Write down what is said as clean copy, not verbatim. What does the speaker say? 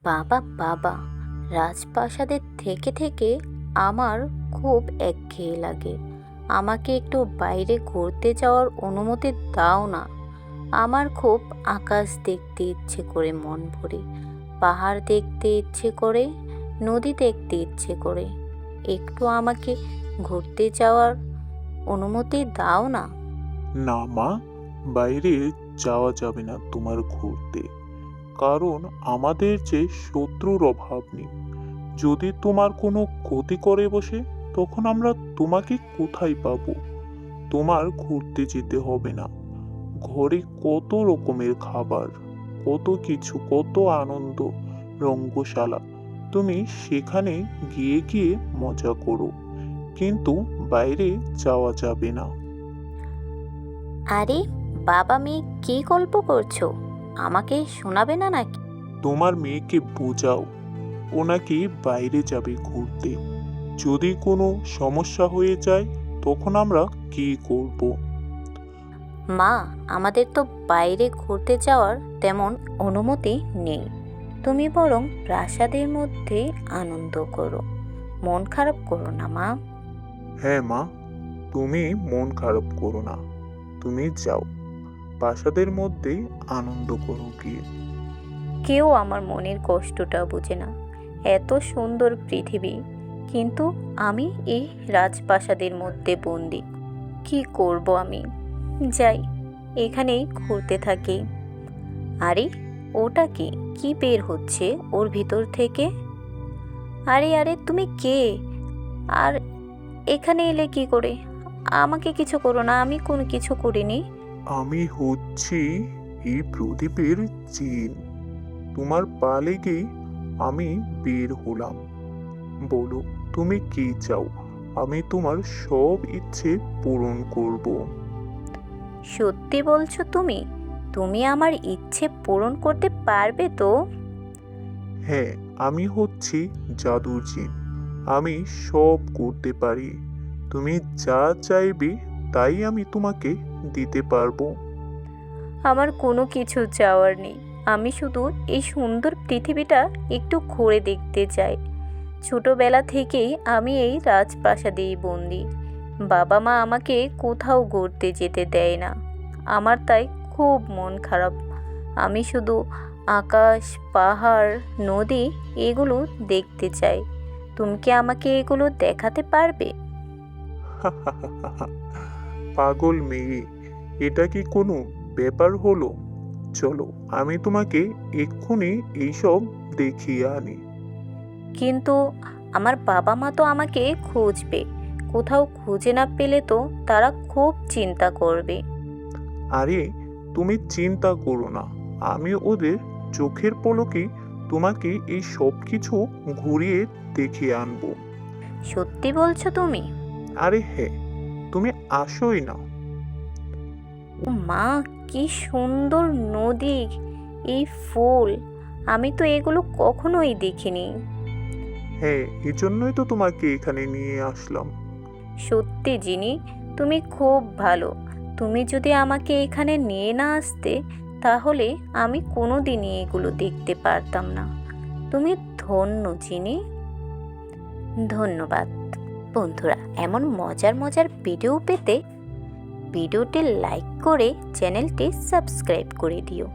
বাবা বাবা, রাজপ্রাসাদের থেকে থেকে আমার খুব একঘেয়ে লাগে। আমাকে একটু বাইরে ঘুরতে যাওয়ার অনুমতি দাও না। আমার খুব আকাশ দেখতে ইচ্ছে করে মন ভরে, পাহাড় দেখতে ইচ্ছে করে, নদী দেখতে ইচ্ছে করে। একটু আমাকে ঘুরতে যাওয়ার অনুমতি দাও না। না মা, বাইরে যাওয়া যাবে না তোমার ঘুরতে। কারণ আমাদের যে শত্রুর অভাব নেই। যদি তোমার কোনো ক্ষতি করে বসে, তখন আমরা তোমাকে কোথায় পাবো? তোমার ঘুরতে যেতে হবে না। ঘরে কত রকমের খাবার, কত কিছু, কত আনন্দ, রঙ্গশালা। তুমি সেখানে গিয়ে গিয়ে মজা করো, কিন্তু বাইরে যাওয়া যাবে না। আরে বাবা, মেয়ে কী গল্প করছো? আমাকে শোনাবে না নাকি? তোমার মেয়েকে বোঝাও, ও নাকি বাইরে যাবে ঘুরতে। যদি কোনো সমস্যা হয়ে যায়, তখন আমরা কি করব? মা, আমাদের তো বাইরে ঘুরতে যাওয়ার তেমন অনুমতি নেই। তুমি বরং প্রাসাদের মধ্যে আনন্দ করো, মন খারাপ করো না মা। হ্যাঁ মা, তুমি মন খারাপ করো না। তুমি যাও, প্রাসাদের মধ্যে আনন্দ করো গিয়ে। কেউ আমার মনের কষ্টটা বোঝে না। এত সুন্দর পৃথিবী, কিন্তু আমি এই রাজপ্রাসাদের মধ্যে বন্দি। কি করব আমি? যাই, এখানেই ঘুরতে থাকি। আরে ওটা কি কি বের হচ্ছে ওর ভিতর থেকে? আরে আরে, তুমি কে? আর এখানে এলে কি করে? আমাকে কিছু করো না, আমি কোনো কিছু করিনি। আমি হচ্ছি এই প্রদীপের জিন। তোমার পা লেগেই আমি বের হলাম। বলো, তুমি কি চাও? আমি তোমার সব ইচ্ছে পূরণ করব। সত্যি বলছো তুমি? তুমি আমার ইচ্ছে পূরণ করতে পারবে তো? হ্যাঁ, আমি হচ্ছি জাদুর জিন। আমি সব করতে পারি। তুমি যা চাইবে তাই আমি তোমাকে দিতে পারবো। আমার কোনো কিছু চাওয়ার নেই। আমি শুধু এই সুন্দর পৃথিবীটা একটু ঘুরে দেখতে চাই। ছোটবেলা থেকেই আমি এই রাজপ্রাসাদেই বন্দি। বাবা মা আমাকে কোথাও ঘুরতে যেতে দেয় না। আমার তাই খুব মন খারাপ। আমি শুধু আকাশ, পাহাড়, নদী এগুলো দেখতে চাই। তুমি কি আমাকে এগুলো দেখাতে পারবে? পাগল মেয়ে, এটা কি কোনো ব্যাপার হলো? চলো, আমি তোমাকে এক্ষুনি এইসব দেখিয়ে আনি। কিন্তু আমার বাবা মা তো আমাকে খুঁজবে। কোথাও খুঁজে না পেলে তো তারা খুব চিন্তা করবে। আরে, তুমি চিন্তা করো না। আমি ওদের চোখের পলকে তোমাকে এই সব কিছু ঘুরিয়ে দেখিয়ে আনবো। সত্যি বলছো তুমি? আরে হ্যাঁ, তুমি আসোই না। ও মা, কি সুন্দর নদী, এই ফুল! আমি তো এগুলো কখনোই দেখিনি। হ্যাঁ, এজন্যই তো তোমাকে এখানে নিয়ে আসলাম। সত্যি জিনি, তুমি খুব ভালো। তুমি যদি আমাকে এখানে নিয়ে না আসতে, তাহলে আমি কোনোদিনই এগুলো দেখতে পারতাম না। তুমি ধন্য জিনি। ধন্যবাদ। বন্ধুরা, এমন মজার মজার ভিডিও পেতে ভিডিওটি লাইক করে চ্যানেলটি সাবস্ক্রাইব করে দিও।